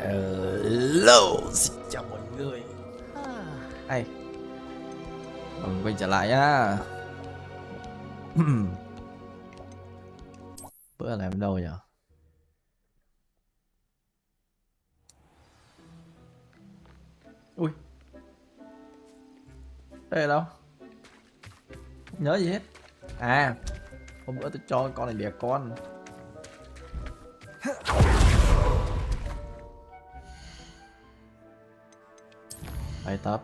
Hello, xin chào mọi người. Hay, mình quay trở lại nhá. Bữa làm đâu nhỉ? Ui, đây là đâu? Không nhớ gì hết. À, hôm bữa tôi cho con này đẻ con. Bài tập.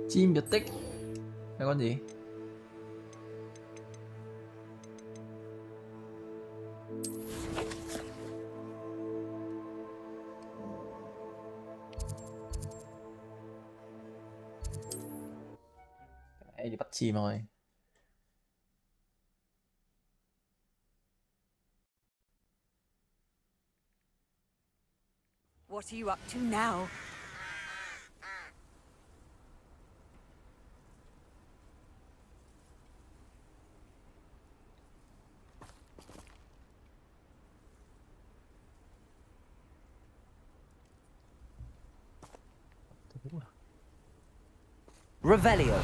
Chim Việt tích. Đây con gì? Cái đi bắt chim rồi. What are you up to now? Revelio.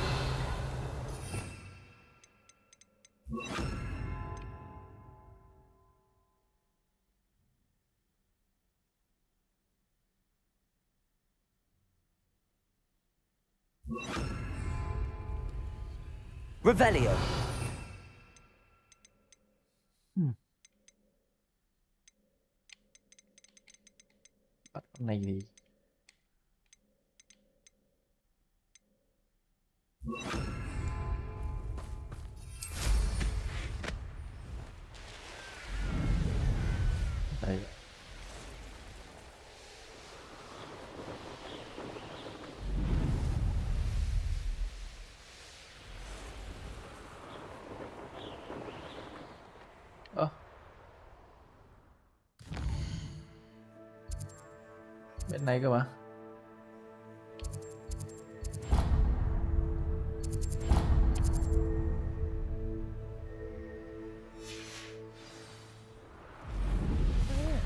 Revelio. Bắt con này thì đây. Ơ, bên này cơ mà.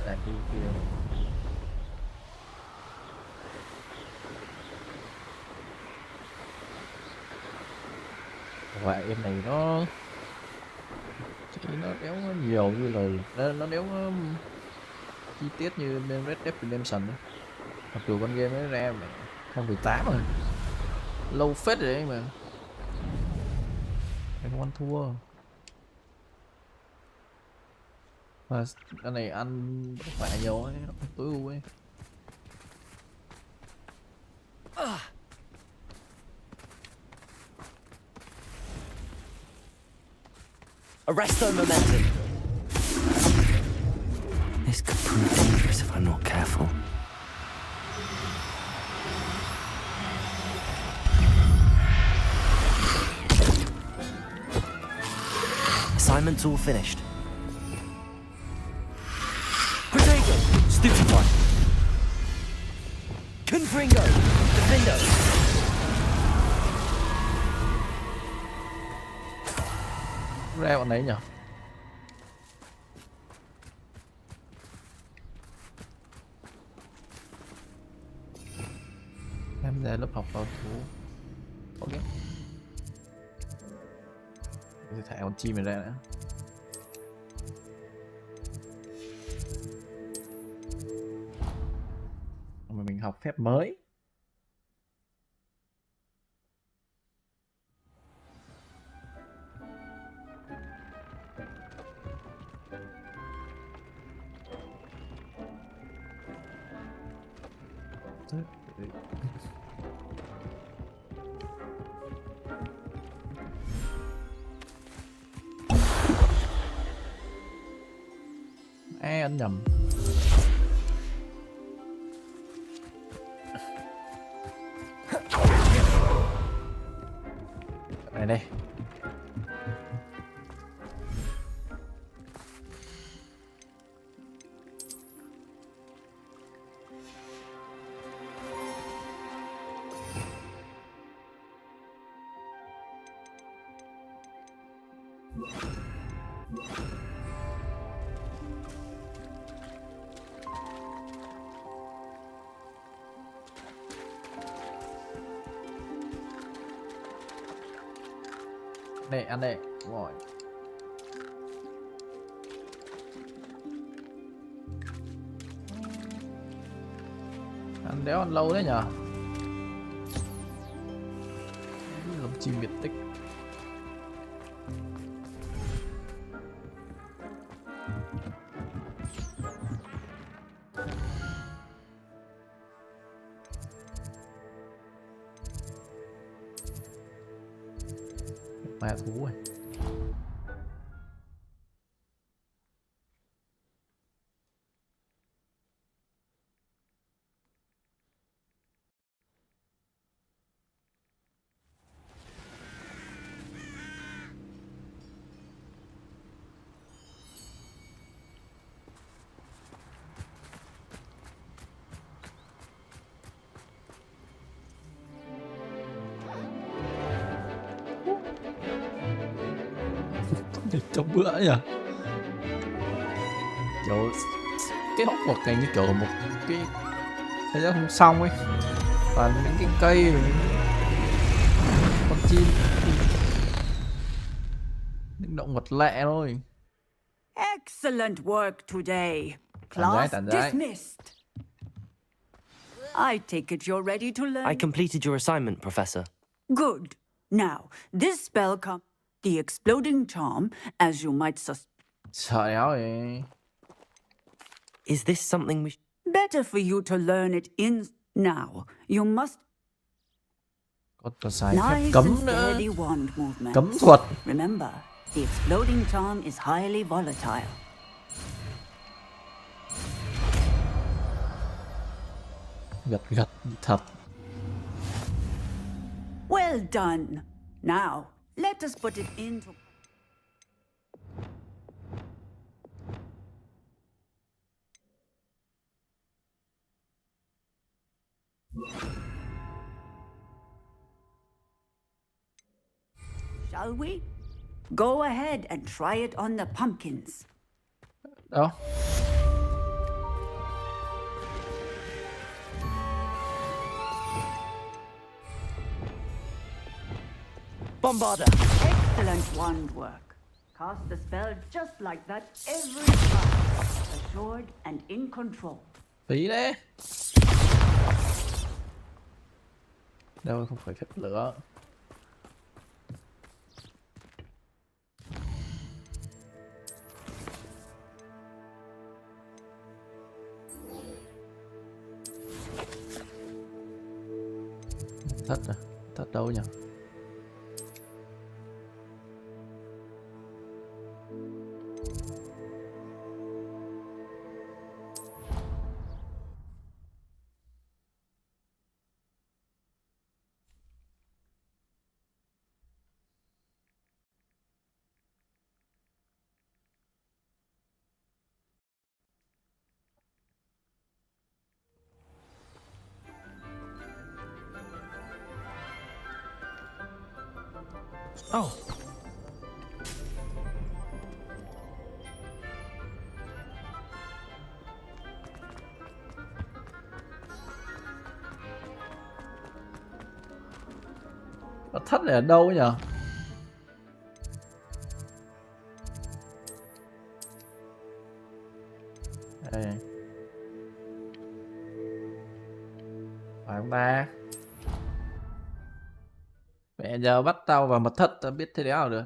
Lại đi kia. Và em này nó đéo có nhiều như là nó đéo có chi tiết như bên Red Dead Redemption ấy. Mặc dù con game nó ra mà 2018 rồi, lâu phết rồi đấy mà em không ăn thua. Mà cái này ăn khỏe nhiều ấy, nó không tối ưu ấy. Arresto momentum. This could prove dangerous if I'm not careful. Assignment's all finished. Protego! Stupefy! Confringo! Defendo! Ra bọn đấy nhỉ? Tham gia lớp học bảo thú. Ok. Tôi thả con chim này ra nữa. Mà mình học phép mới. Ăn nhầm. Này đây. Đây, ăn đây. Đúng rồi. Ăn đéo ăn lâu đấy nhở. Lồng chim biệt tích. Ma thú rồi. Trong bữa nhỉ. Kiểu cái Hogwarts này như kiểu một cái thế giới không xong ấy, toàn những cái cây rồi những con chim, những động vật lạ thôi. Excellent work today. Tàn Class gái. dismissed. I take it you're ready to learn. I completed your assignment, Professor. Good. Now, this spell comes the exploding charm, as you might Trời ơi. Is this something we... Better for you to learn it in now. You must Còn xài phép nice cấm and nữa. steady wand movement. Cấm thuật. Remember, the exploding charm is highly volatile. Gật thật. Well done. Now, let us put it into... Shall we? Go ahead and try it on the pumpkins. Đâu? Bombarder! Excellent wand work. Cast the spell just like that every time. Assured and in control. Tí đấy. Đâu không phải phép lửa. Thất à? Thất đâu nhỉ? Oh! Thất này ở đâu nhỉ? Đây. Phải không ta? Mẹ giờ bắt tao vào mật thất, tao biết thế đéo nào được.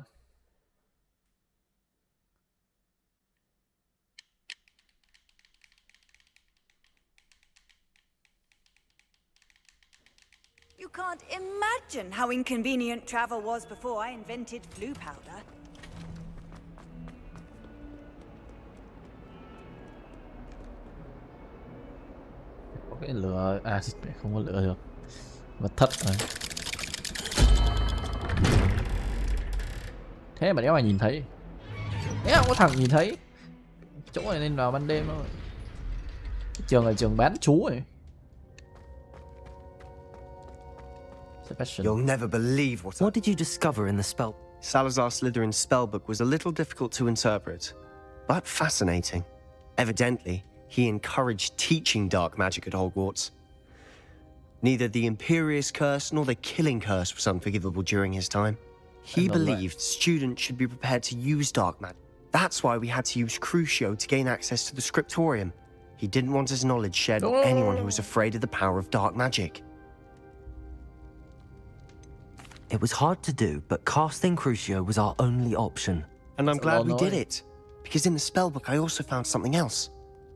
You can't imagine how inconvenient travel was before I invented blue powder. Có cái lửa, à không có lửa được. Mật thất này. Thế mà đéo mà nhìn thấy. Đéo không có thằng nhìn thấy. Chỗ này nên vào ban đêm thôi. Cái trường là trường bán chú rồi. You'll never believe What did you discover in the spell? Salazar Slytherin's spellbook was a little difficult to interpret, but fascinating. Evidently, he encouraged teaching dark magic at Hogwarts. Neither the Imperious Curse nor the Killing Curse was unforgivable during his time. He know that. believed students should be prepared to use dark magic. That's why we had to use Crucio to gain access to the scriptorium. He didn't want his knowledge shared with anyone who was afraid of the power of dark magic. It was hard to do, but casting Crucio was our only option. And I'm That's a glad lot we did annoying. it. Because in the spellbook I also found something else.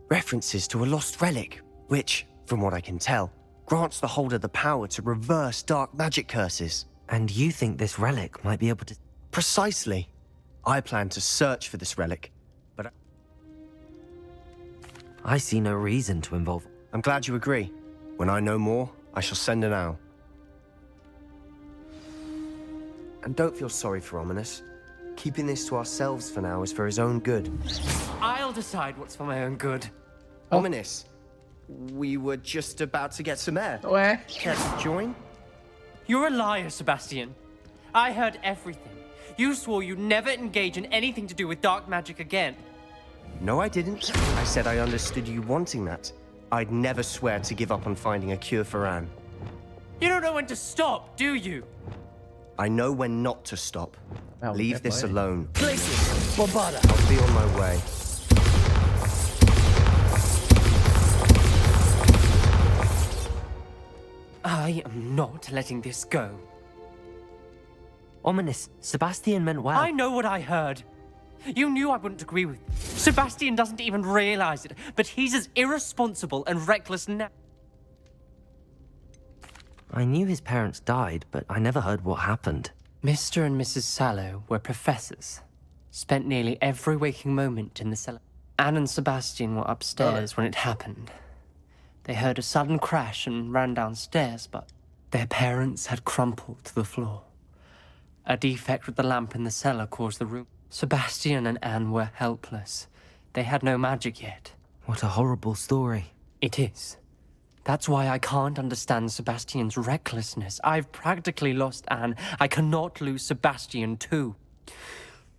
References to a lost relic, which, from what I can tell, grants the holder the power to reverse dark magic curses. And you think this relic might be able to... Precisely. I plan to search for this relic, but I see no reason to involve... I'm glad you agree. When I know more, I shall send an owl. And don't feel sorry for Ominous. Keeping this to ourselves for now is for his own good. I'll decide what's for my own good. Ominous, we were just about to get some air. Ué, Care to join? You're a liar, Sebastian. I heard everything. You swore you'd never engage in anything to do with dark magic again. No, I didn't. I said I understood you wanting that. I'd never swear to give up on finding a cure for Anne. You don't know when to stop, do you? I know when not to stop. Oh, Leave fair this play. alone. Places! Bombarda! I'll be on my way. I am not letting this go. Ominous, Sebastian meant well. I know what I heard. You knew I wouldn't agree with. Sebastian doesn't even realize it, but he's as irresponsible and reckless now. I knew his parents died, but I never heard what happened. Mr. and Mrs. Sallow were professors. Spent nearly every waking moment in the cellar. Anne and Sebastian were upstairs when it happened. They heard a sudden crash and ran downstairs, but their parents had crumpled to the floor. A defect with the lamp in the cellar caused the room. Sebastian and Anne were helpless. They had no magic yet. What a horrible story. It is. That's why I can't understand Sebastian's recklessness. I've practically lost Anne. I cannot lose Sebastian too.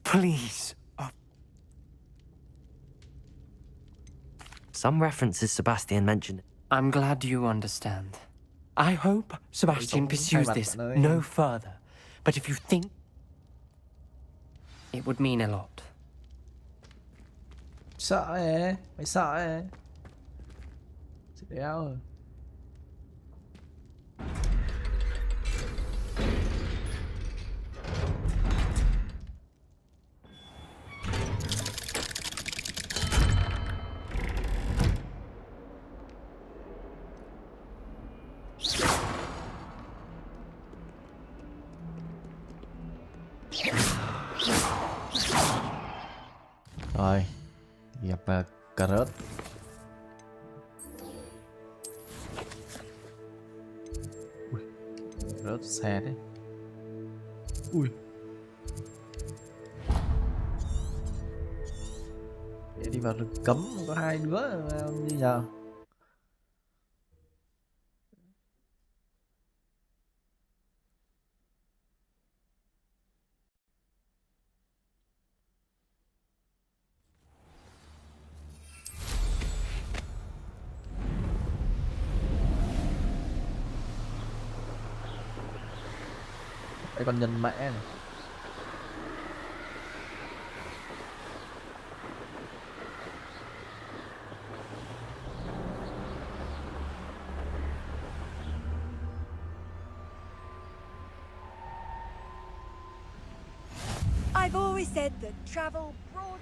Please. Some references Sebastian mentioned. I'm glad you understand. I hope Sebastian pursues this no further. But if you think... it would mean a lot. sợ à? Mày sợ à? Chết đéo rồi. Rồi, gặp cà rốt. Ui, cà rốt xa đấy. Ui. Để đi vào rừng cấm có hai đứa như nhờ. Đây con nhân mã này. I've always said that travel broadens.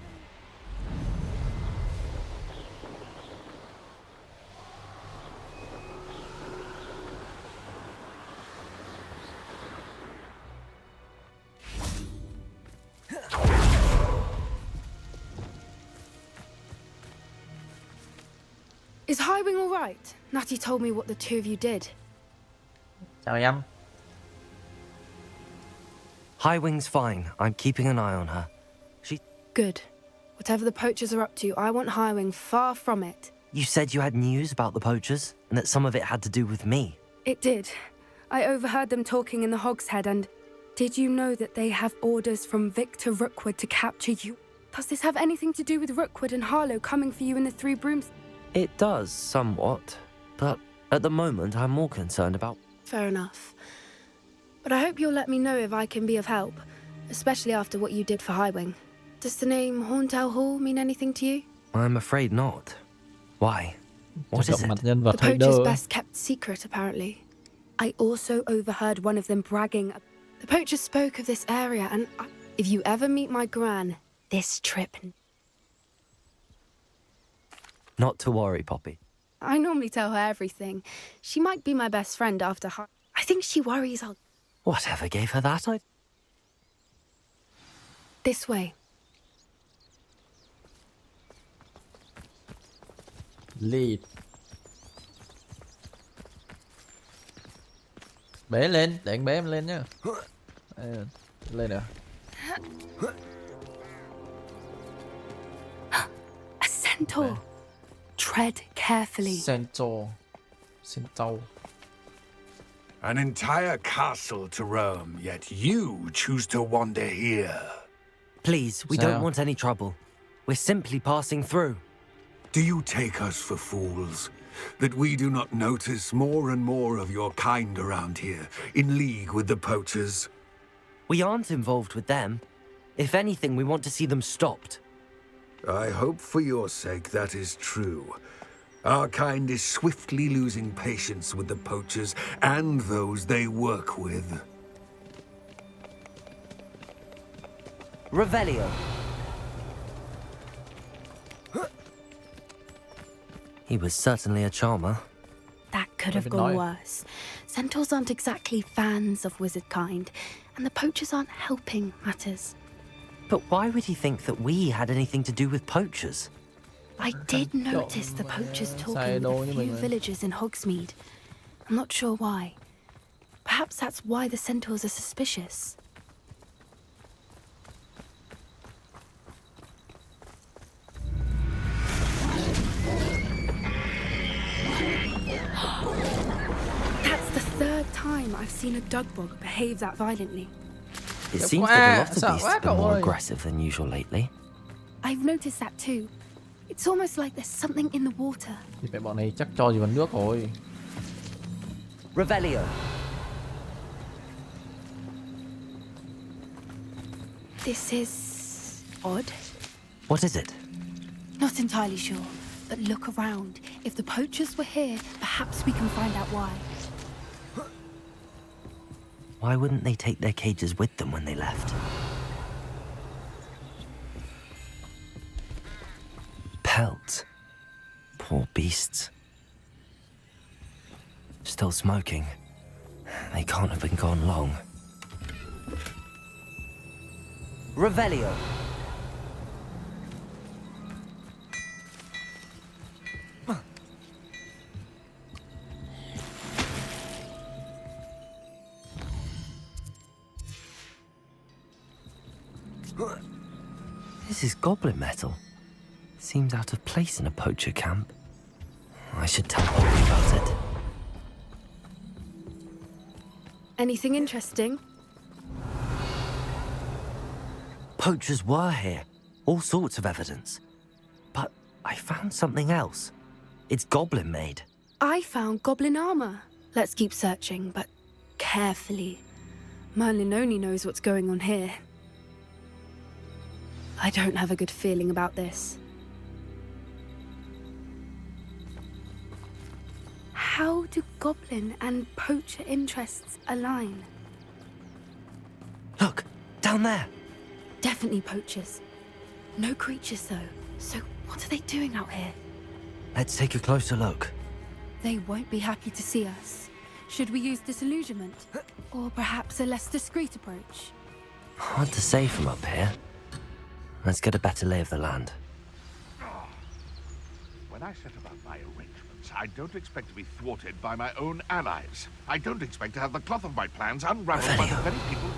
Is Highwing all right? Natty told me what the two of you did. Chào em. Highwing's fine. I'm keeping an eye on her. Good. Whatever the poachers are up to, I want Highwing far from it. You said you had news about the poachers, and that some of it had to do with me. It did. I overheard them talking in the Hogshead, and did you know that they have orders from Victor Rookwood to capture you? Does this have anything to do with Rookwood and Harlow coming for you in the Three Brooms? It does, somewhat. But at the moment, I'm more concerned about... Fair enough. But I hope you'll let me know if I can be of help. especially after what you did for Highwing. Does the name Horntail Hall mean anything to you? I'm afraid not. Why? What is Gặp mặt it? nhân vật The hay poacher's đơ. best kept secret, apparently. I also overheard one of them bragging. The poacher spoke of this area, and if you ever meet my gran, this trip. Not to worry, Poppy. I normally tell her everything. She might be my best friend after I think she worries I'll. Whatever gave her that idea? This way. Lead. Bế lên, để anh bế em lên nhá. Đây, lên nè. A centaur. Tread carefully. Centaur. An entire castle to roam, yet you choose to wander here. Please, we So- don't want any trouble. We're simply passing through. Do you take us for fools? That we do not notice more and more of your kind around here, in league with the poachers? We aren't involved with them. If anything, we want to see them stopped. I hope for your sake that is true. Our kind is swiftly losing patience with the poachers and those they work with. Revelio. He was certainly a charmer. That could have Maybe gone not. worse. Centaurs aren't exactly fans of wizard kind, and the poachers aren't helping matters. But why would he think that we had anything to do with poachers? I did notice the poachers talking with a few villagers in Hogsmeade. I'm not sure why. Perhaps that's why the centaurs are suspicious. That's the third time I've seen a dugbog behave that violently. It Dạ seems quá, that a lot of sao beasts quá have been cậu more ơi. aggressive than usual lately. I've noticed that too. It's almost like there's something in the water. Thì mẹ bọn này chắc cho gì vào nước rồi. Revelio. This is odd. What is it? Not entirely sure, but look around. If the poachers were here, perhaps we can find out why. Why wouldn't they take their cages with them when they left? Pelts. Poor beasts. Still smoking. They can't have been gone long. Revelio. This is goblin metal. Seems out of place in a poacher camp. I should tell Poppy about it. Anything interesting? Poachers were here. All sorts of evidence. But I found something else. It's goblin made. I found goblin armor. Let's keep searching, but carefully. Merlin only knows what's going on here. I don't have a good feeling about this. How do goblin and poacher interests align? Look, down there. Definitely poachers. No creatures, though. So what are they doing out here? Let's take a closer look. They won't be happy to see us. Should we use disillusionment? Or perhaps a less discreet approach? Hard to say from up here. Let's get a better lay of the land. When I set about my arrangements, I don't expect to be thwarted by my own allies. I don't expect to have the cloth of my plans unraveled by the very people...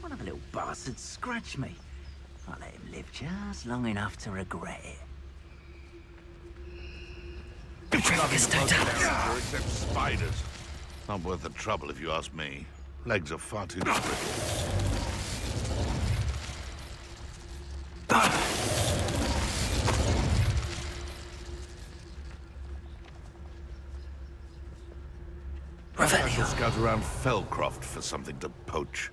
One of the little bastards scratched me. I'll let him live just long enough to regret it. Except spiders. Not worth the trouble if you ask me. Legs are far too brittle. scout around Fellcroft for something to poach.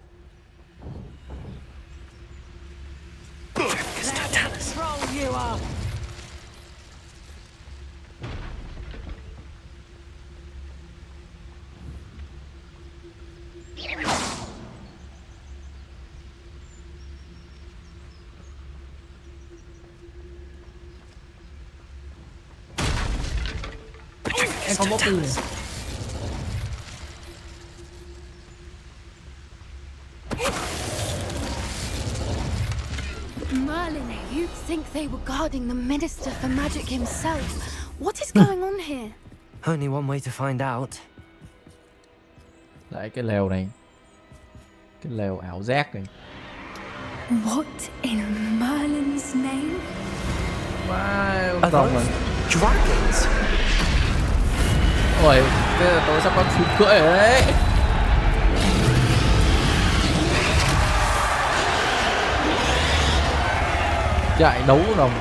Let's roll you up. Em không có pin này. Merlin, you'd think they were guarding the Minister for Magic himself. What is going on here? Only one way to find out. Lại cái lều này. Cái lều ảo giác này. What in Merlin's name? Wow, Are Rồng those rồi. dragons? Ôi, thế là tôi sắp có thú cưỡi rồi đấy. Chạy đấu rồng.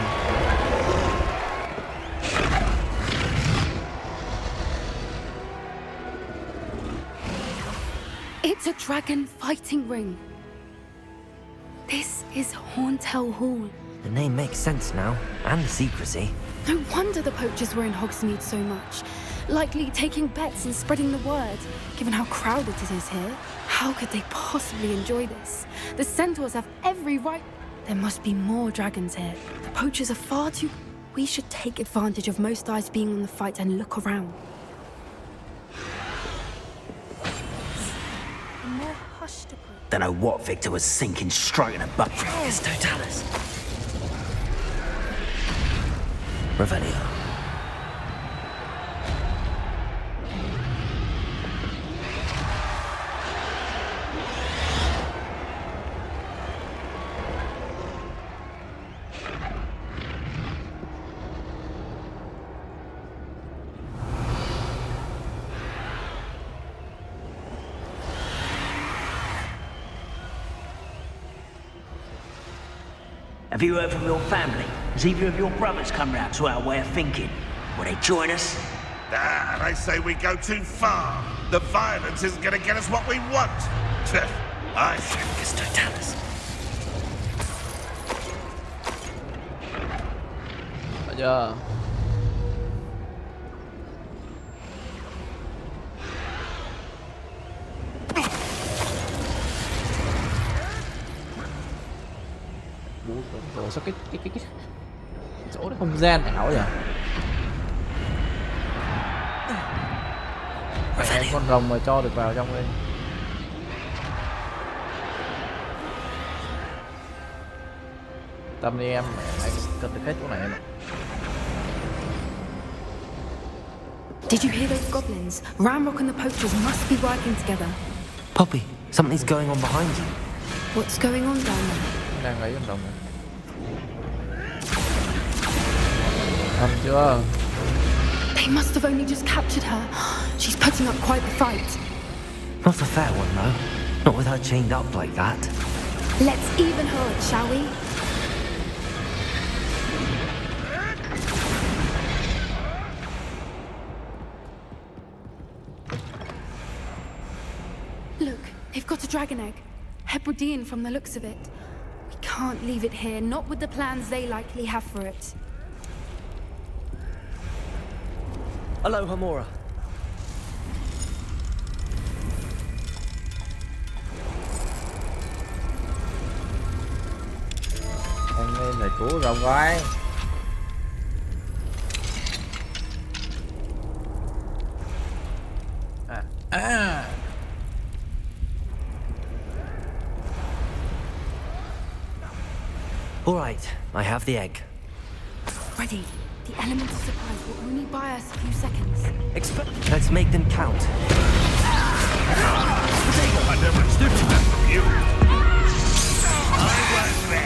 It's a dragon fighting ring. This is Hauntel Hall. The name makes sense now, and the secrecy. No wonder the poachers were in Hogsmeade so much. Likely taking bets and spreading the word, given how crowded it is here. How could they possibly enjoy this? The centaurs have every right. There must be more dragons here. The poachers are far too... We should take advantage of most eyes being on the fight and look around. A more hushed approach. Don't know what Victor was sinking straight in a butt. It's Totalis. Revelio. Have you heard from your family? Has either of your brothers come round to our way of thinking? Will they join us? Ah, they say we go too far. The violence isn't going to get us what we want. I think It's Totalis. Phải chưa? Ủa sao cái chỗ đó không gian ảo vậy? Mẹ, con rồng mà cho được vào trong đây. Tâm đi em, mẹ lại cần được hết chỗ này em ạ. Did you hear those goblins? Ramrock and the poachers must be working together. Poppy, something's going on behind you. What's going on down there? Đang ấy con rồng này. Thành chưa? They must have only just captured her. She's putting up quite the fight. Not a fair one, though. Not with her chained up like that. Let's even her, shall we? Look, they've got a dragon egg. Hebridean from the looks of it. We can't leave it here, not with the plans they likely have for it. Hello, Hamora. Anh lên là cứu rồng rồi. All right, I have the egg. Ready. The elemental surprise will only buy us a few seconds. Let's make them count. I never expected that from you.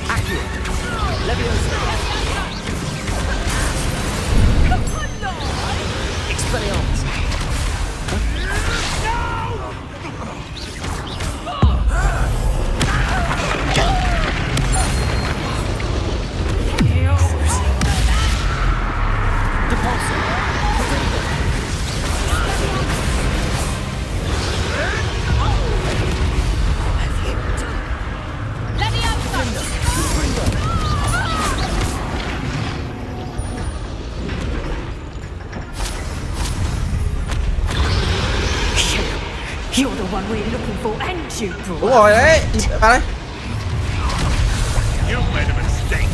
Accurate. Leviosa. Expelliarmus. will end you, Đúng boy. rồi đấy. Vào đây. You made a mistake.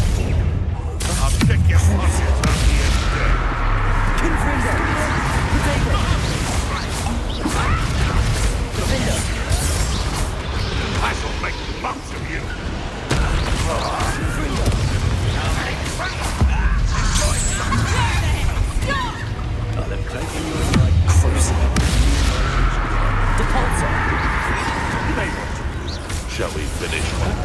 I'll check your pockets on the end. I shall make lots of you. Shall we finish one?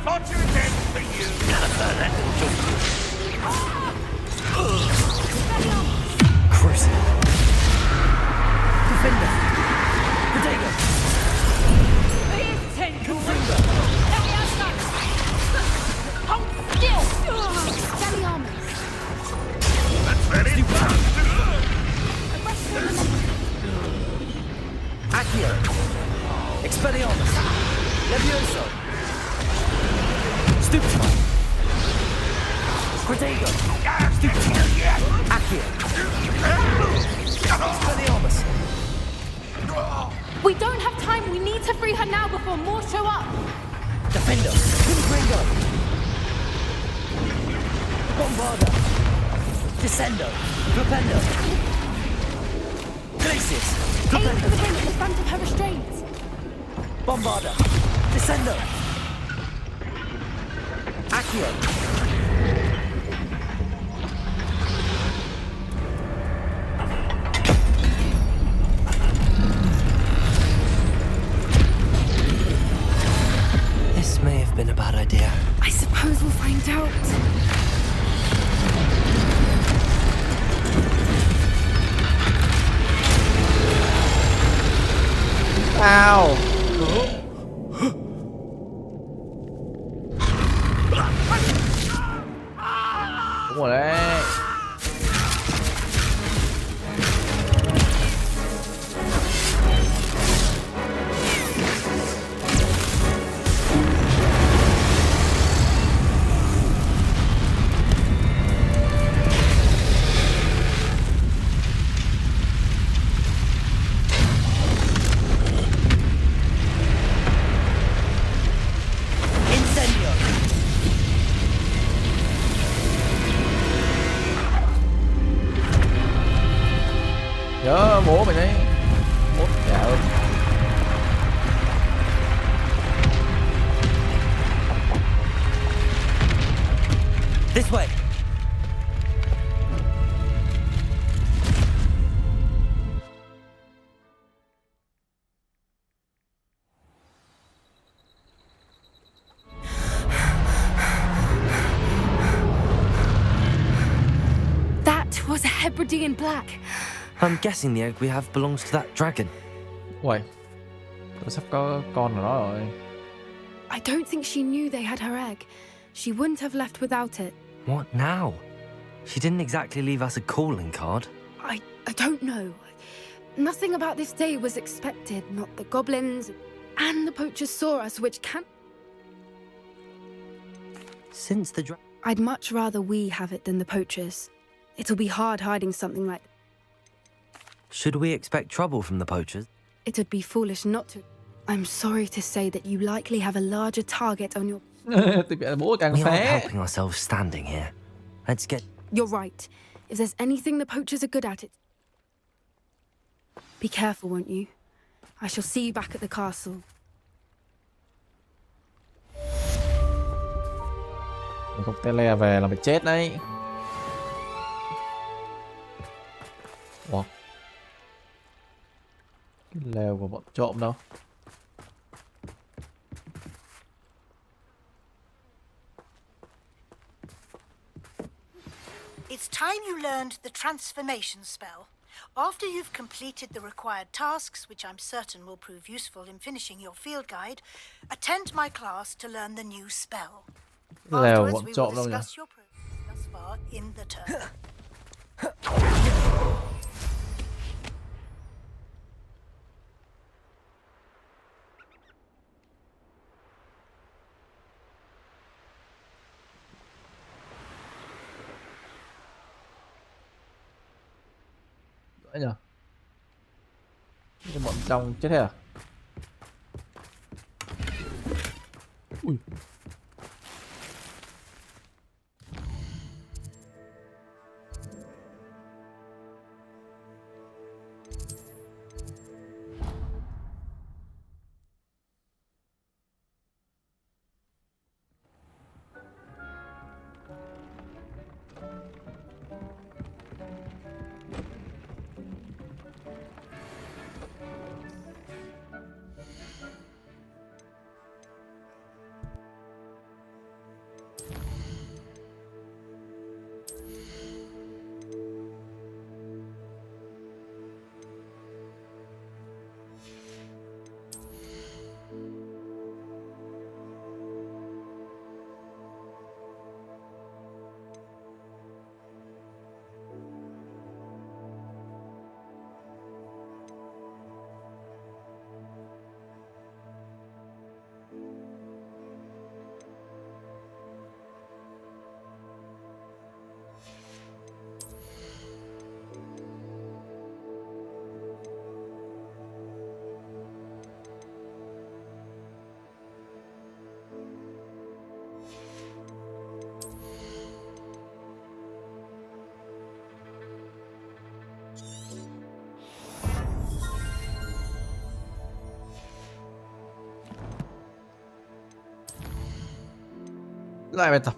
Launch your head for you. Cruising. Defender. Potato. Hold still! Expelliarmus! That's very fast. Accio. Expelliarmus. Levioso. Stupefy. Protego. Stupefy. Accio. Expelliarmus. We don't have time. We need to free her now before more show up. Defender. Ringo. Bombarda. Descendo. Flipendo. Glacis. Aim for the ring at the front of her restraints. Bombarda. Descendo. Accio. This may have been a bad idea. I suppose we'll find out. Ow. Đúng rồi đấy. Incendio. Nhớ bố mày đấy. Bố dạ ơi. This way. That was a Hebridean black. I'm guessing the egg we have belongs to that dragon. Uầy. Tôi sắp có con của nó rồi. I don't think she knew they had her egg. She wouldn't have left without it. What now? She didn't exactly leave us a calling card. I don't know. Nothing about this day was expected. Not the goblins. And the poachers saw us, which can't... Since the I'd much rather we have it than the poachers. It'll be hard hiding something like... Should we expect trouble from the poachers? It'd be foolish not to. I'm sorry to say that you likely have a larger target on your... Tôi bị bố càng We aren't phé. helping ourselves standing here. Let's get... You're right. If there's anything the poachers are good at, it... Be careful, won't you? I shall see you back at the castle. Mày không tele về là mày chết đấy. Wow. Cái lều của bọn trộm đâu. It's time you learned the transformation spell. After you've completed the required tasks, which I'm certain will prove useful in finishing your field guide, attend my class to learn the new spell. Lều Afterwards, bọn we will trộm đâu nhỉ? discuss your progress thus far in the turn. đấy nhở. Cái bọn trong chết hết à? Ui. Lại bài tập.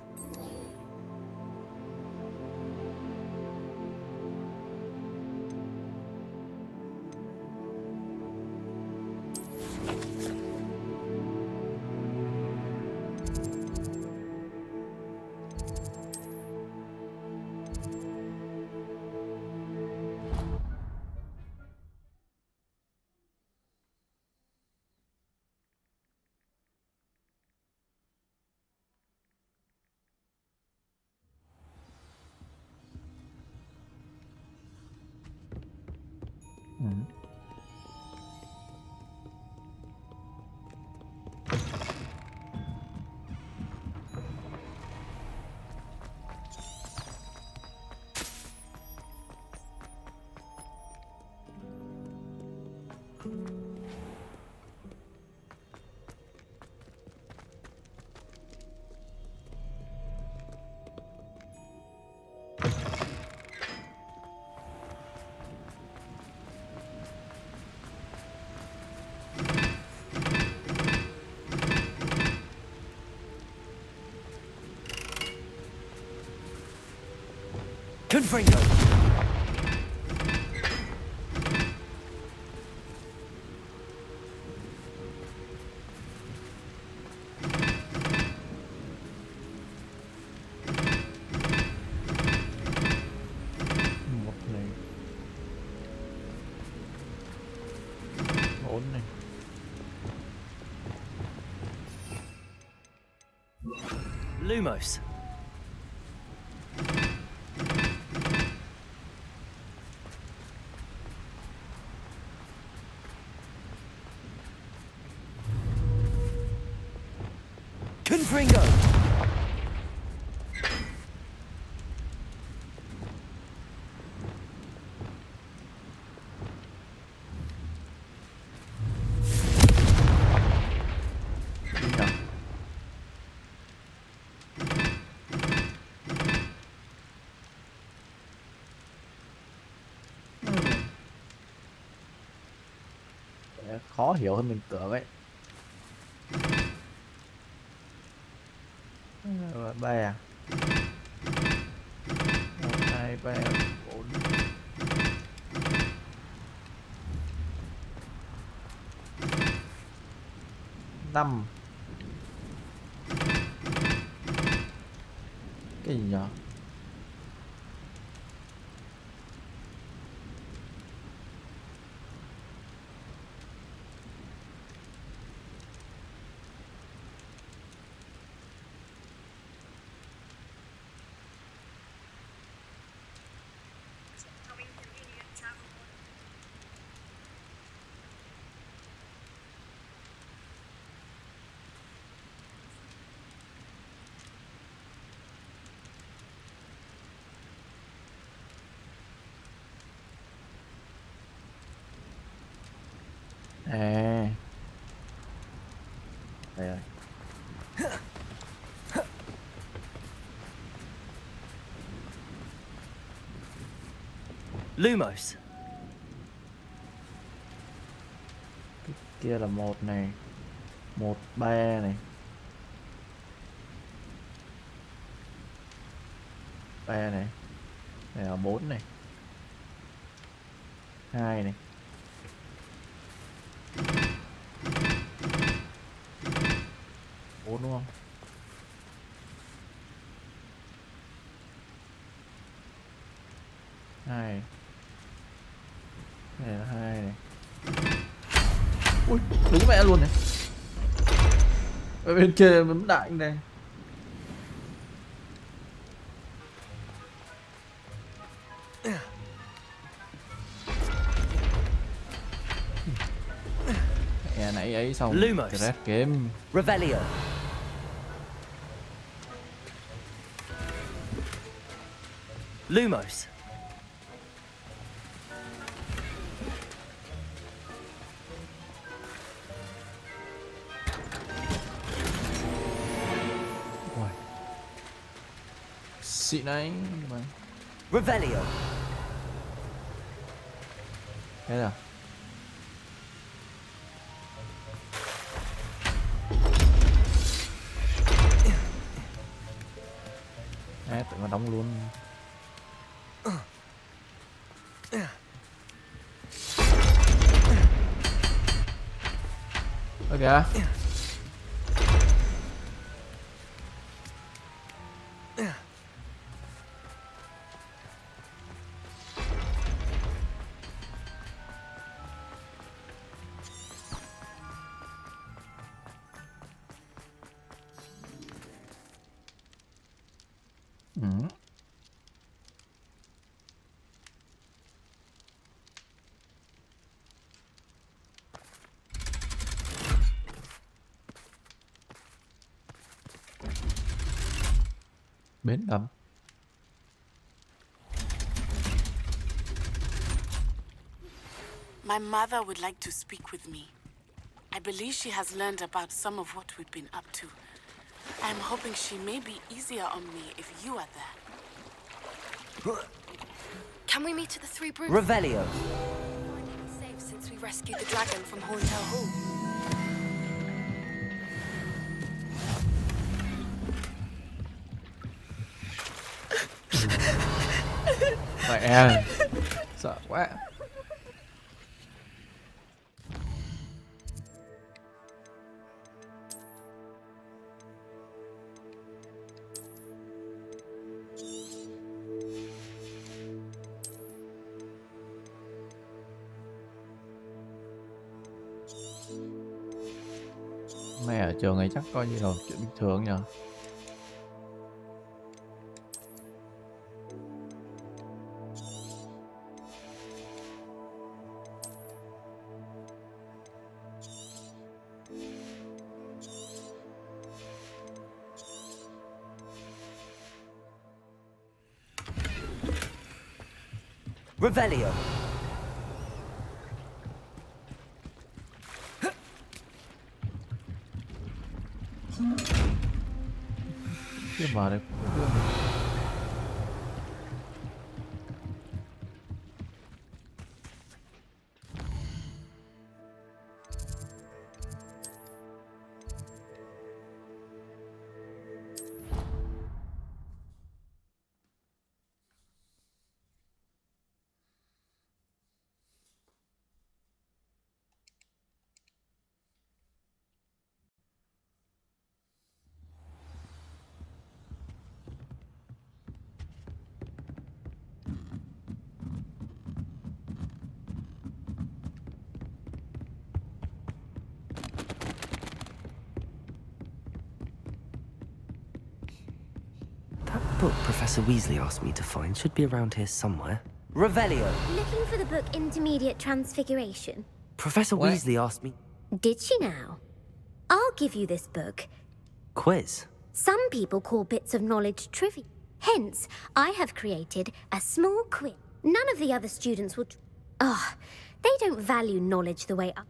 Confringo! Một này, 4 này. Lumos. Confringo! Đi nào. Khó hiểu hơn mình tưởng ấy. Ba, 1, 2, 3, 4. Năm. Cái gì nhở? À. Đây rồi. Lumos. Cái kia là 1 này, 1 3 này. 3 này. Này là 4 này. 2 này. 4 đúng không? Hai. Này là 2 này. Ui, đúng mẹ luôn này. Ở bên kia bấm đại này. Mẹ nãy ấy xong. Lumos. Red game. Revelio. Lumos. Ui. Xịn đấy mà. Revelio. Thế là tụi nó đóng luôn. Ok. Bến đầm. My mother would like to speak with me. I believe she has learned about some of what we've been up to. I'm hoping she may be easier on me if you are there. Can we meet at the Three Brooms? Revelio. Safe since we rescued the dragon from Horntail Hall. Mẹ, sợ quá. Mẹ ở trường ấy chắc coi như là chuyện bình thường nhờ. Revelio. Cái mà đây. Book Professor Weasley asked me to find should be around here somewhere. Revelio. Looking for the book Intermediate Transfiguration? Professor Weasley asked me... Did she now? I'll give you this book. Quiz. Some people call bits of knowledge trivia. Hence, I have created a small quiz. None of the other students will... they don't value knowledge the way I...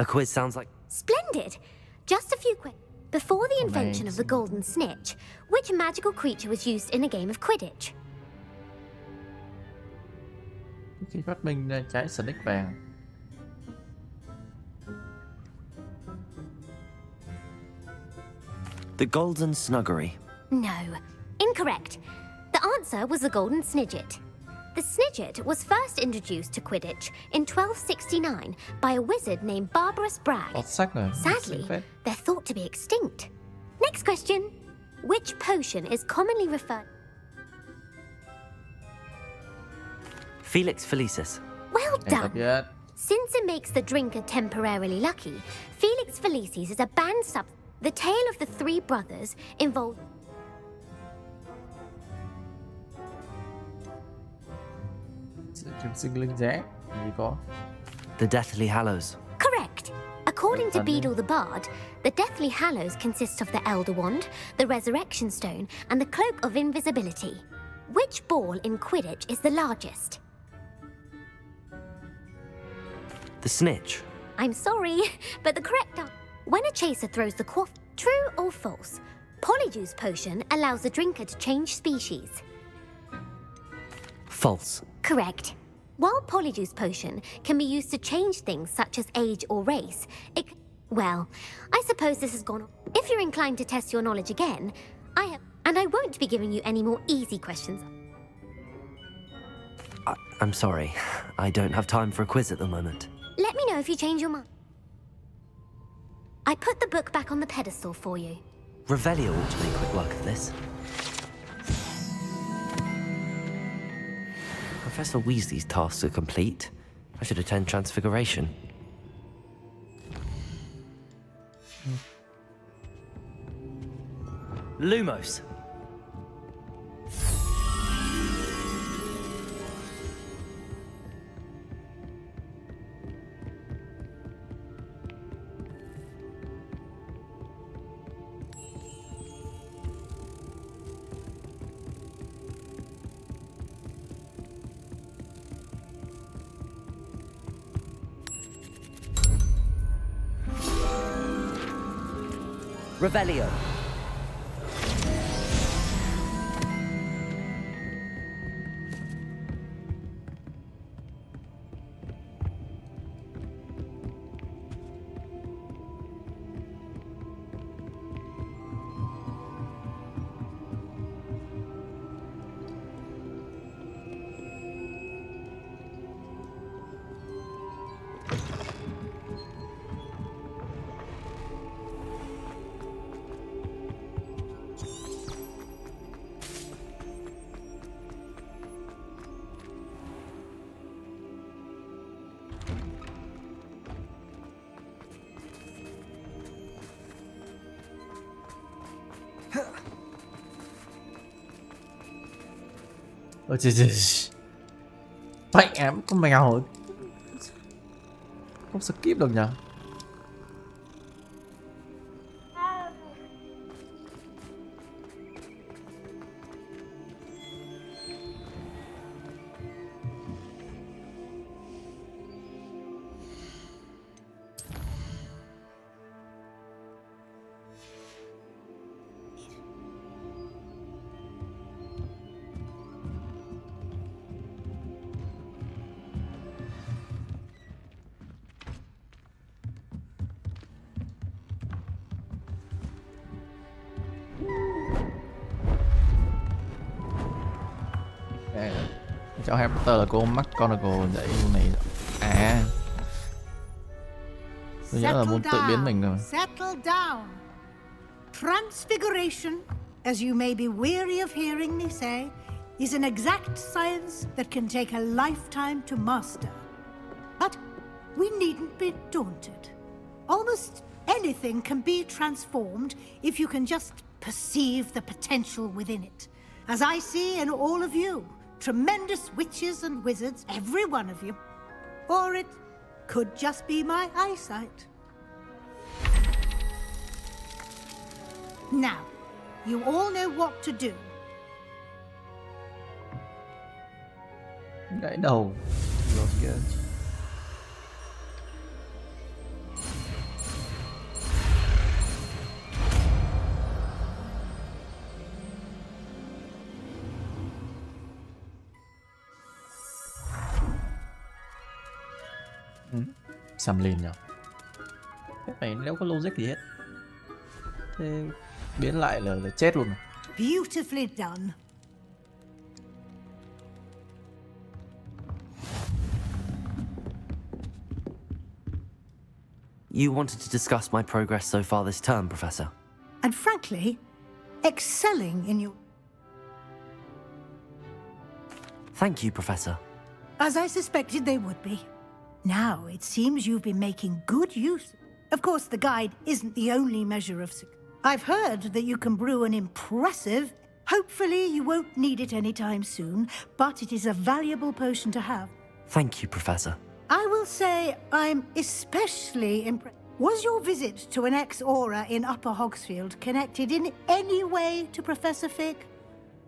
A quiz sounds like... Splendid! Just a few quick. Before the invention of the golden snitch, which magical creature was used in a game of Quidditch? Khi phát minh ra trái snake vàng. The Golden Snuggery. No, incorrect. The answer was the golden snidget. The snidget was first introduced to Quidditch in 1269 by a wizard named Barbarous Bragg. Sadly, they're thought to be extinct. Next question. Which potion is commonly referred... Felix Felicis. Well done. Since it makes the drinker temporarily lucky, Felix Felicis is a banned sub... The tale of the three brothers involved... The Deathly Hallows. Correct. According to Beadle the Bard, the Deathly Hallows consists of the Elder Wand, the Resurrection Stone, and the Cloak of Invisibility. Which ball in Quidditch is the largest? The Snitch. I'm sorry, but the correct answer... When a chaser throws the quaff... True or false? Polyjuice potion allows the drinker to change species. False. Correct. While Polyjuice potion can be used to change things such as age or race, it... Well, I suppose this has gone... If you're inclined to test your knowledge again, I have... And I won't be giving you any more easy questions. I'm sorry. I don't have time for a quiz at the moment. Let me know if you change your mind. I put the book back on the pedestal for you. Revelio ought to make quick work of this. Professor Weasley's tasks are complete. I should attend Transfiguration. Lumos. Revelio. Ôi trời. Tay em con mèo. Không skip được nhỉ? Cháu Harry Potter là cô McGonagall dạy môn này. À, tôi nhớ là môn tự biến mình rồi. Settle down. Transfiguration, as you may be weary of hearing me say, is an exact science that can take a lifetime to master. But we needn't be daunted. Almost anything can be transformed if you can just perceive the potential within it. As I see in all of you. Tremendous witches and wizards, every one of you. Or it could just be my eyesight. Now, you all know what to do. Gãy đầu. Xăm lên nhỉ. Cái này nếu có logic gì hết. Thế biến lại là chết luôn. Beautifully done. You wanted to discuss my progress so far this term, Professor? And frankly, excelling in your... Thank you, Professor. As I suspected they would be. Now, it seems you've been making good use. Of course, the guide isn't the only measure of success. I've heard that you can brew an impressive... Hopefully, you won't need it anytime soon, but it is a valuable potion to have. Thank you, Professor. I will say I'm especially impressed. Was your visit to an ex-aura in Upper Hogsfield connected in any way to Professor Fig?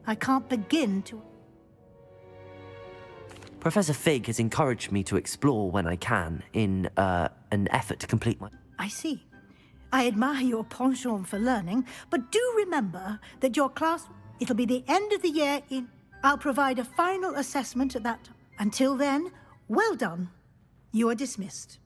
I can't begin to... Professor Fig has encouraged me to explore when I can in an effort to complete my... I see. I admire your penchant for learning, but do remember that your class... It'll be the end of the year in... I'll provide a final assessment at that time. Until then, well done. You are dismissed.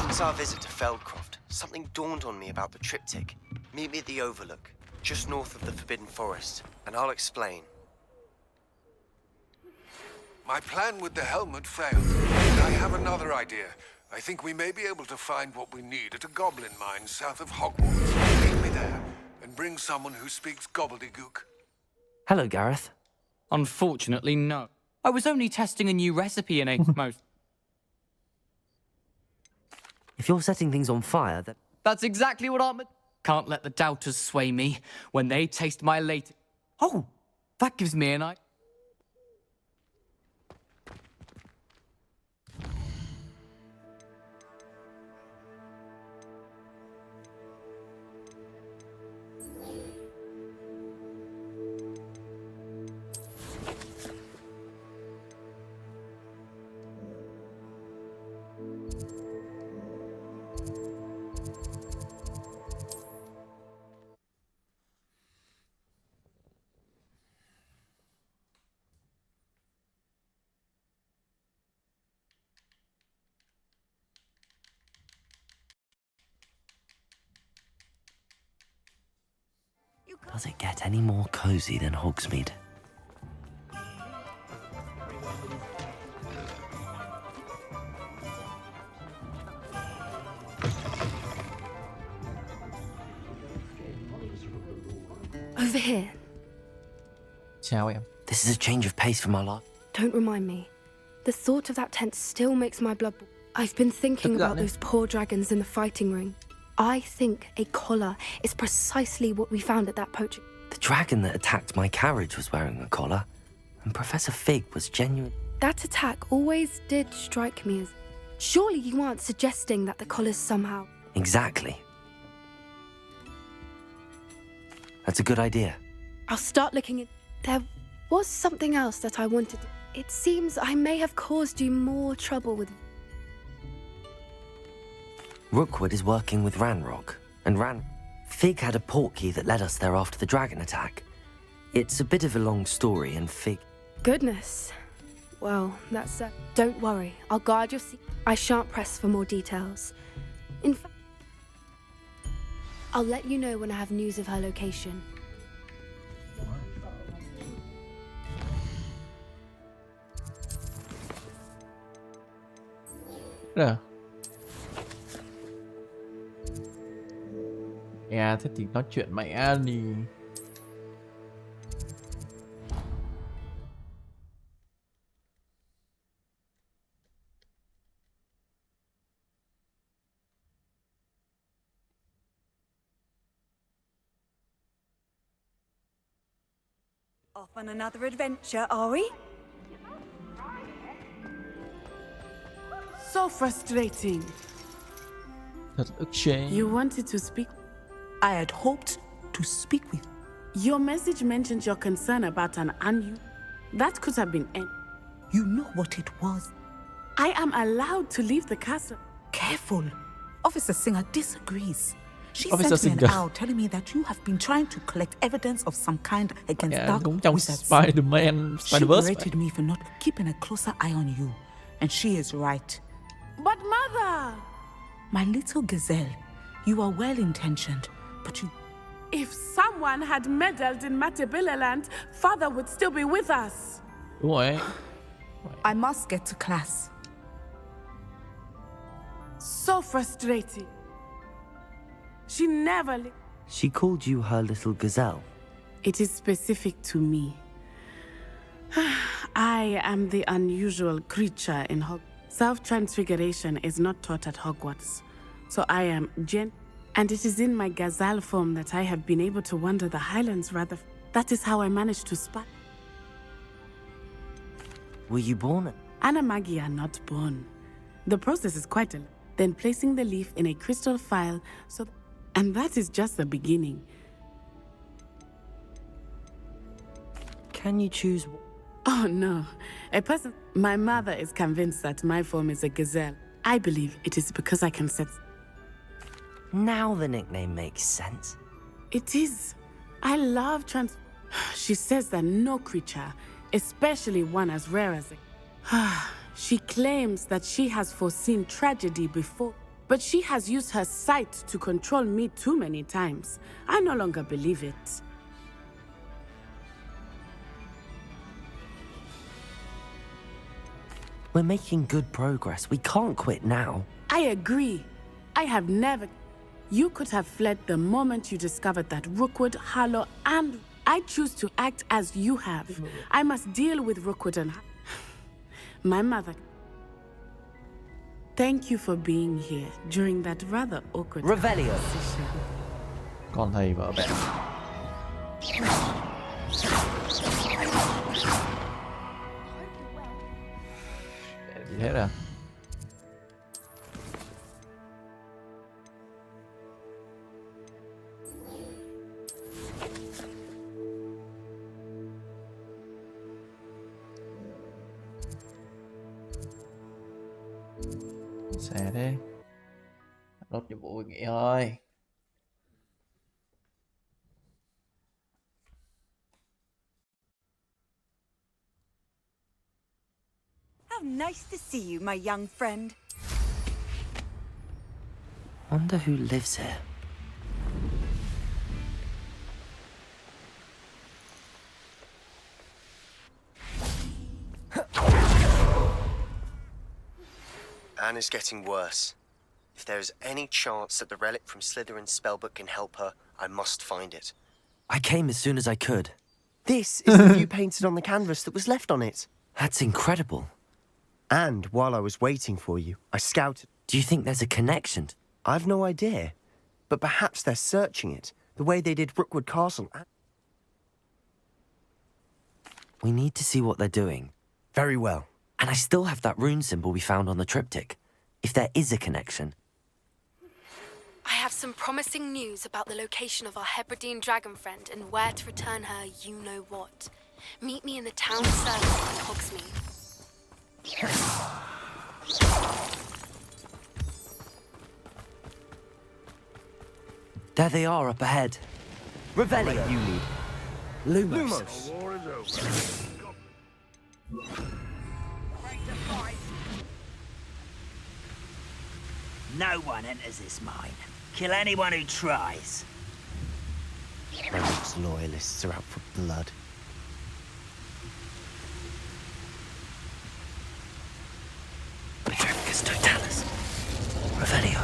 Since our visit to Feldcroft, something dawned on me about the triptych. Meet me at the Overlook, just north of the Forbidden Forest, and I'll explain. My plan with the helmet failed. I have another idea. I think we may be able to find what we need at a goblin mine south of Hogwarts. Meet me there, and bring someone who speaks gobbledygook. Hello, Gareth. Unfortunately, no. I was only testing a new recipe in a most... If you're setting things on fire, then... That's exactly what I'm... Can't let the doubters sway me when they taste my latest... Oh, that gives me an idea. Does it get any more cozy than Hogsmeade? Over here. Chào em. This is a change of pace from our last... Don't remind me. The thought of that tent still makes my blood boil. I've been thinking about those poor dragons in the fighting ring. I think a collar is precisely what we found at that poaching. The dragon that attacked my carriage was wearing a collar, and Professor Fig was genuine. That attack always did strike me as... Surely you aren't suggesting that the collar's somehow... Exactly. That's a good idea. I'll start looking at... There was something else that I wanted. It seems I may have caused you more trouble with... Rookwood is working with Ranrock, and Fig had a portkey that led us there after the dragon attack. It's a bit of a long story, and Fig... Goodness. Well, that's... Don't worry, I'll guard your secret. I shan't press for more details. In fact, I'll let you know when I have news of her location. Rồi. Yeah, thế thì nói chuyện mẹ đi. Off on another adventure, are we? So frustrating. Thật ức chế. You wanted to speak? I had hoped to speak with. Your message mentioned your concern about an That could have been any. You know what it was. I am allowed to leave the castle. Careful. Officer Singer disagrees. She Officer sent me Singer. an owl telling me that you have been trying to collect evidence of some kind against Yeah, Dark cũng trong Wizards. Spider-Man, She Spider-Verse. berated me for not keeping a closer eye on you. And she is right. But mother! My little gazelle, you are well-intentioned, but you... If someone had meddled in Matabilaland, father would still be with us. Đúng rồi ấy. I must get to class. So frustrating. She never... She called you her little gazelle. It is specific to me. I am the unusual creature in Hogwarts. Self-transfiguration is not taught at Hogwarts. So I am and it is in my gazelle form that I have been able to wander the Highlands rather. That is how I managed to spot. Were you born? Animagi are not born. The process is quite a... Then placing the leaf in a crystal phial, and that is just the beginning. Can you choose? Oh no, My mother is convinced that my form is a gazelle. I believe it is because I can set... Now the nickname makes sense. It is. I love She says that no creature, especially one as rare as She claims that she has foreseen tragedy before, but she has used her sight to control me too many times. I no longer believe it. We're making good progress. We can't quit now. I agree. I have never... You could have fled the moment you discovered that Rookwood, Harlow, and... I choose to act as you have. I must deal with Rookwood and... My mother... Thank you for being here during that rather awkward... Revelio. Con thầy vợ bè. Gì thế à? Xe thế. Đốt nhiệm vụ nghỉ thôi. How nice to see you, my young friend. Wonder who lives here. Anne is getting worse. If there is any chance that the relic from Slytherin's spellbook can help her, I must find it. I came as soon as I could. This is the view painted on the canvas that was left on it. That's incredible. And while I was waiting for you, I scouted. Do you think there's a connection? I've no idea. But perhaps they're searching it, the way they did Rookwood Castle. We need to see what they're doing. Very well. And I still have that rune symbol we found on the triptych. If there is a connection. I have some promising news about the location of our Hebridean dragon friend and where to return her you-know-what. Meet me in the town circle in Hogsmeade. There they are up ahead. Revelio. You lead. Lumos. The war is over. No one enters this mine. Kill anyone who tries. Ranrock's loyalists are out for blood. Petrificus totalis. Revelio.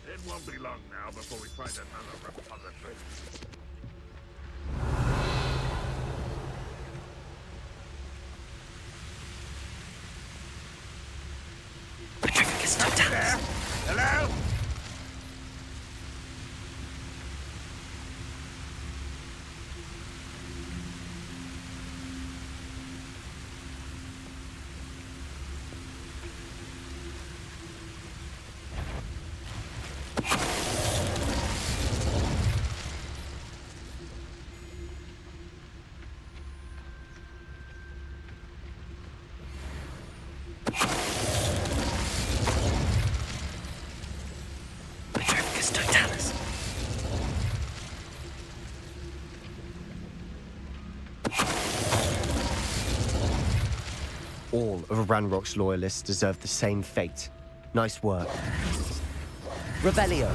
It won't be long now before we find another repository. Petrificus totalis. Hello? Petrificus totalis. All of Ranrock's loyalists deserve the same fate. Nice work. Revelio.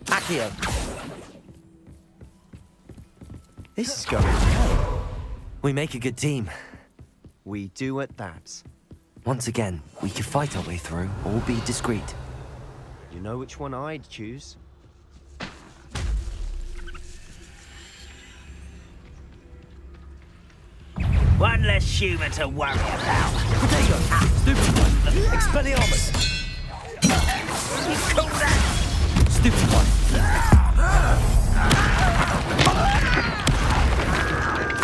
Accio. This is going well. We make a good team. We do at that. Once again, we could fight our way through or be discreet. You know which one I'd choose? One less human to worry about. Potato! Stupid one! Expelliarmus! You call that? Stupid one!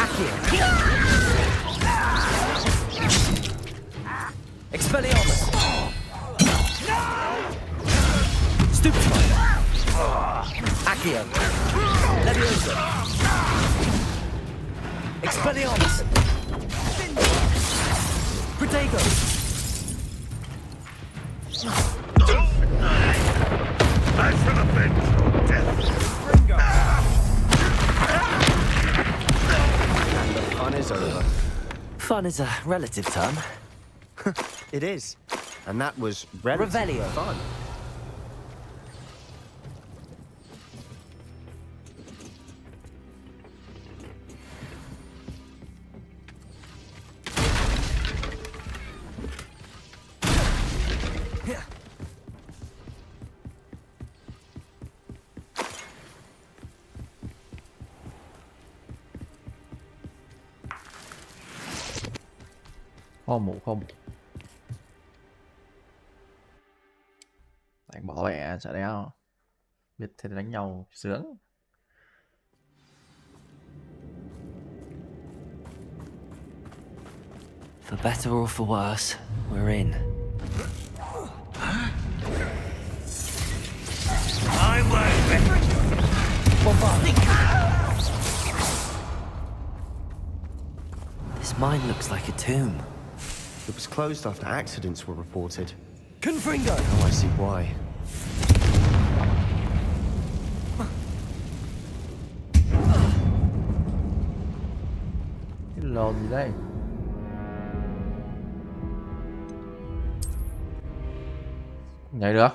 Accio! Expelliarmus! Stupid one! Accio! Leviosa! Expelliarmus! Protego! I shall avenge your death. Ringo! And the fun is over. Fun is a relative term. It is. And that was relatively Revelio. fun. Kho mũ đánh bỏ vẻ sợ đéo biết thế đánh nhau sướng. For better or for worse, we're in. I won't. This mine looks like a tomb. It was closed after accidents were reported. Confringo! Oh, I see why. Cái lồn gì đây? Nhảy được.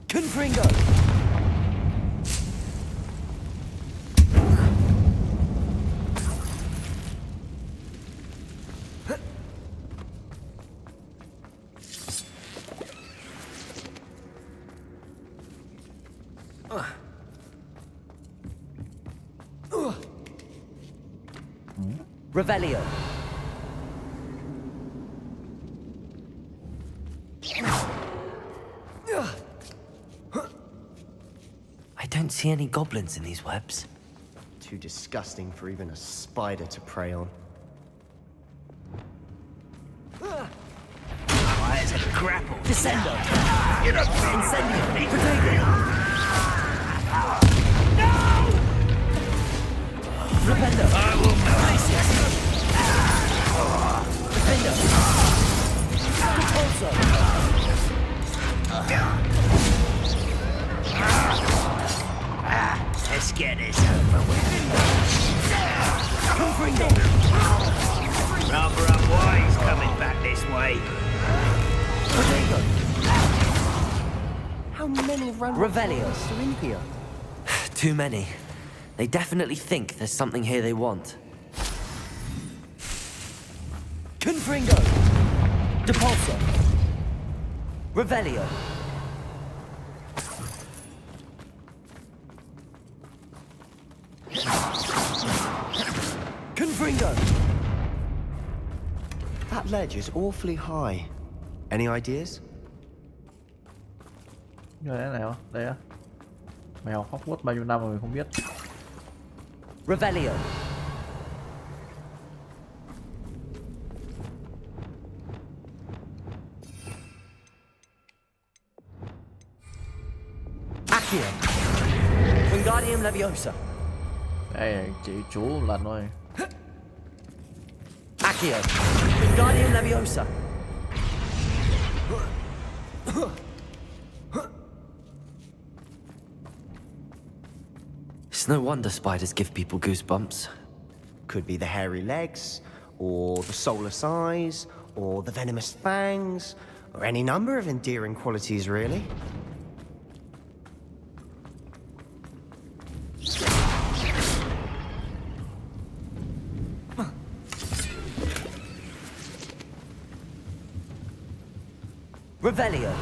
Confringo! Revelio. I don't see any goblins in these webs. Too disgusting for even a spider to prey on. There's a grapple. Descendo. Incendio. Rependo. I will place it. Rependo. Also. Let's get this over with. Rather unwise coming back this way. How many Revelios are in here? Too many. They definitely think there's something here they want. Confringo! Depulso! Revelio! Confringo! That ledge is awfully high. Any ideas? Như thế nào? Đây á. Mày học Hogwarts bao nhiêu năm mà mình không biết. Revelio! Accio! Wingardium Leviosa! Đây chị chú lần thôi. Accio! Wingardium Leviosa! It's no wonder spiders give people goosebumps. Could be the hairy legs, or the soulless eyes, or the venomous fangs, or any number of endearing qualities, really. Revelio!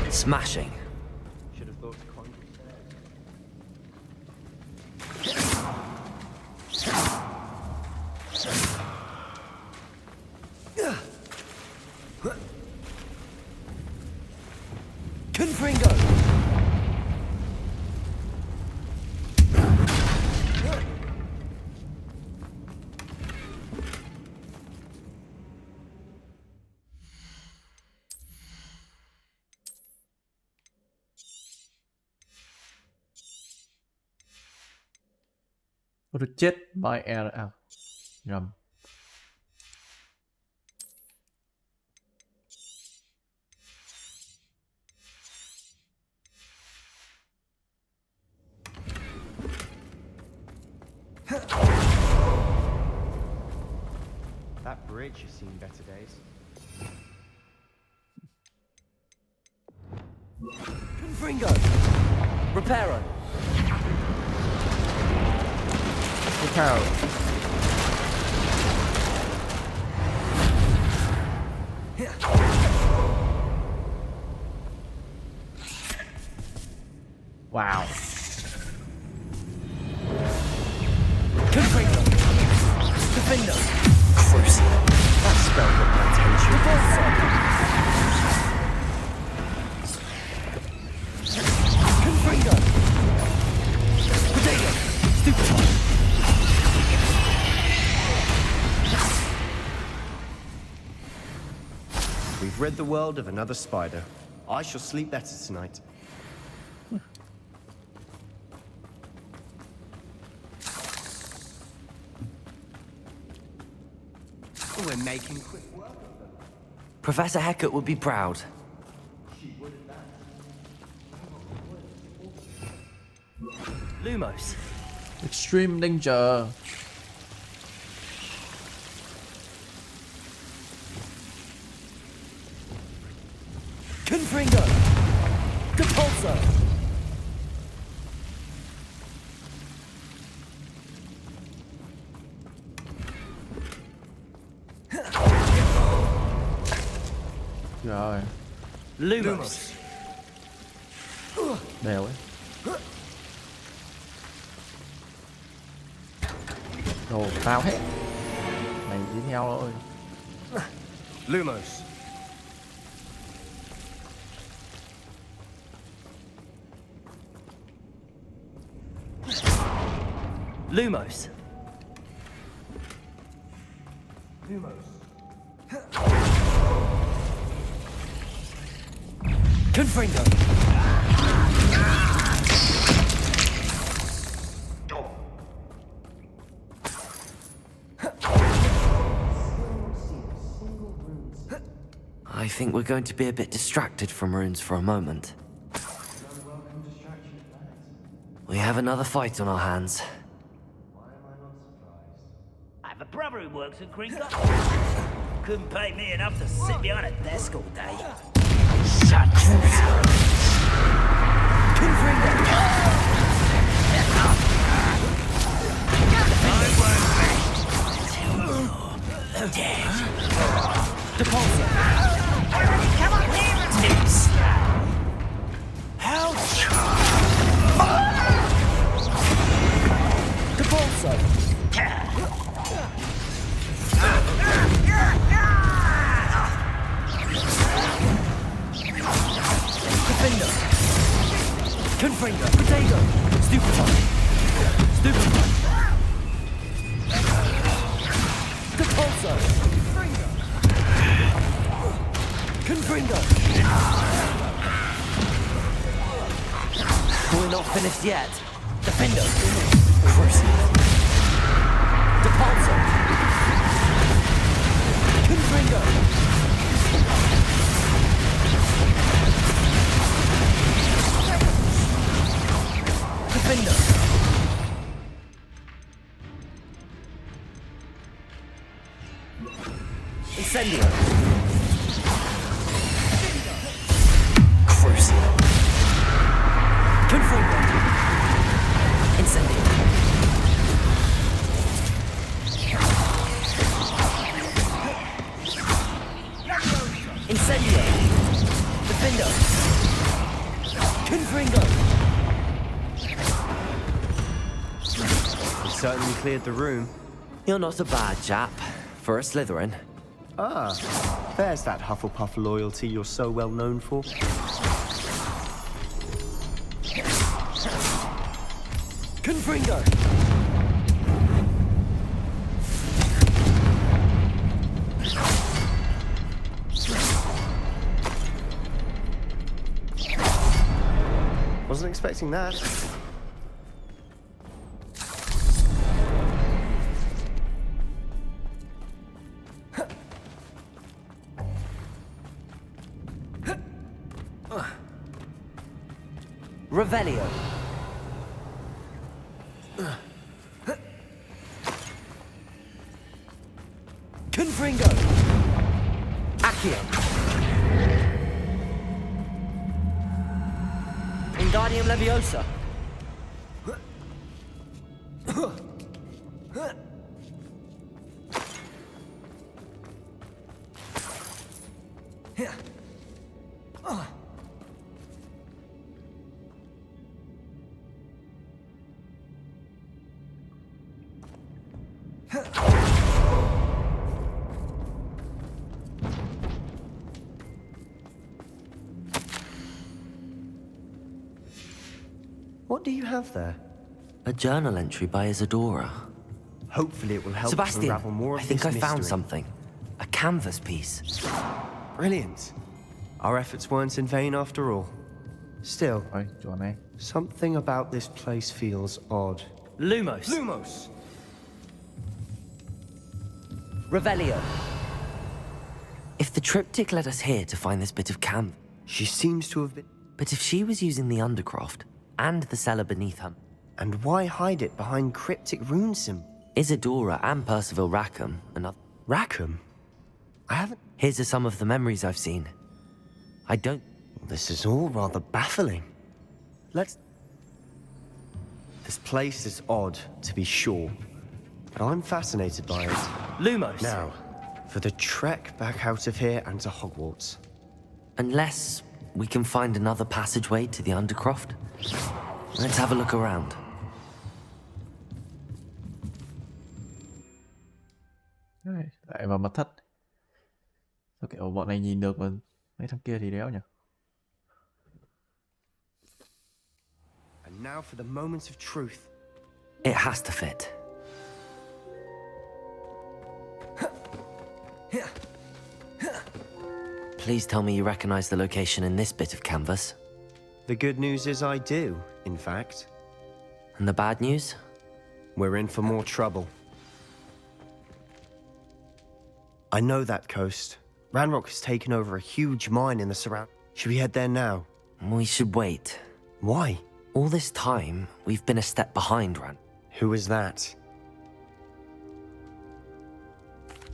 Smashing. Should have thought to climb. Confringo! Reject by air. À, nhầm. That bridge has seen better days. Confringo! Reparo! Reparo! Wow. Confringo! Defendo! Crucial. That spell got my attention. Confringo! Potato! Stupefy! We've rid the world of another spider. I shall sleep better tonight. We're making quick work of them. Professor Hecat would be proud. Lumos. Extreme danger. Confringo! Depulso! Rồi. Lumos. Đều ấy. Đồ tao hết. Mày đi theo thôi. Lumos. Lumos. Confringo. I think we're going to be a bit distracted from runes for a moment. We have another fight on our hands. I have a brother who works at Kringle. Couldn't pay me enough to sit behind a desk all day. Shut up. Depulso. Come on here and tips. Ouch! Depulso. Defender. Confringo. Potato. Stupefy. Stupefy. Depulso. Confringo. We're not finished yet. Defender. Crucible. Depulso. Confringo. Defender. Incendio. Crucible. Confringo. Incendio. Incendio. Defender. Confringo. We certainly cleared the room. You're not a bad chap for a Slytherin. Ah, there's that Hufflepuff loyalty you're so well known for. Confringo. Wasn't expecting that. Revelio. Confringo. Accio. Wingardium Leviosa. What do you have there? A journal entry by Isadora. Hopefully it will help to Sebastian, unravel more of I think this I found mystery. something. A canvas piece. Brilliant. Our efforts weren't in vain after all. Still, Johnny. Something about this place feels odd. Lumos. Lumos! Revelio. If the triptych led us here to find this bit of canvas... She seems to have been... But if she was using the Undercroft, and the cellar beneath her... And why hide it behind cryptic rune symbols? Isadora and Percival Rackham, another... Rackham? I haven't... Here's some of the memories I've seen. I don't... This is all rather baffling. Let's... This place is odd, to be sure. But I'm fascinated by it. Lumos. Now, for the trek back out of here and to Hogwarts. Unless we can find another passageway to the Undercroft. Let's have a look around. Lại vào mật thất. Sao kiểu bọn này nhìn được mà mấy thằng kia thì đéo nhỉ? And now for the moments of truth. It has to fit. Please tell me you recognize the location in this bit of canvas. The good news is I do, in fact. And the bad news? We're in for more trouble. I know that coast. Ranrock has taken over a huge mine in the surround. Should we head there now? We should wait. Why? All this time, we've been a step behind Ran. Who is that?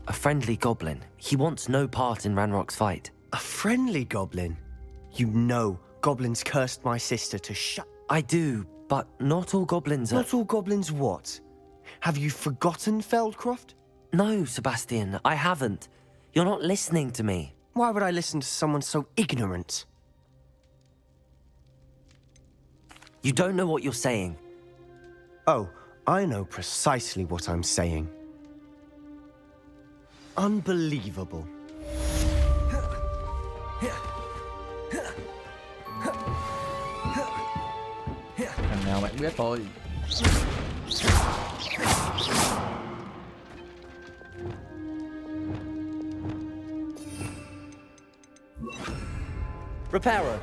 A friendly goblin. He wants no part in Ranrock's fight. A friendly goblin? You know goblins cursed my sister to shut... I do, but not all goblins are... Not all goblins what? Have you forgotten Feldcroft? No, Sebastian, I haven't. You're not listening to me. Why would I listen to someone so ignorant? You don't know what you're saying. Oh, I know precisely what I'm saying. Unbelievable. Thằng nào bạn biết thôi. Reparo.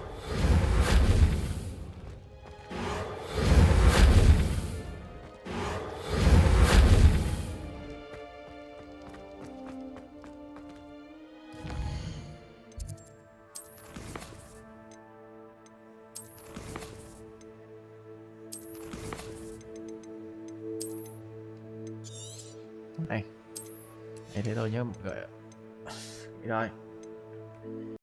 Này. Thế thôi nhá. Rồi.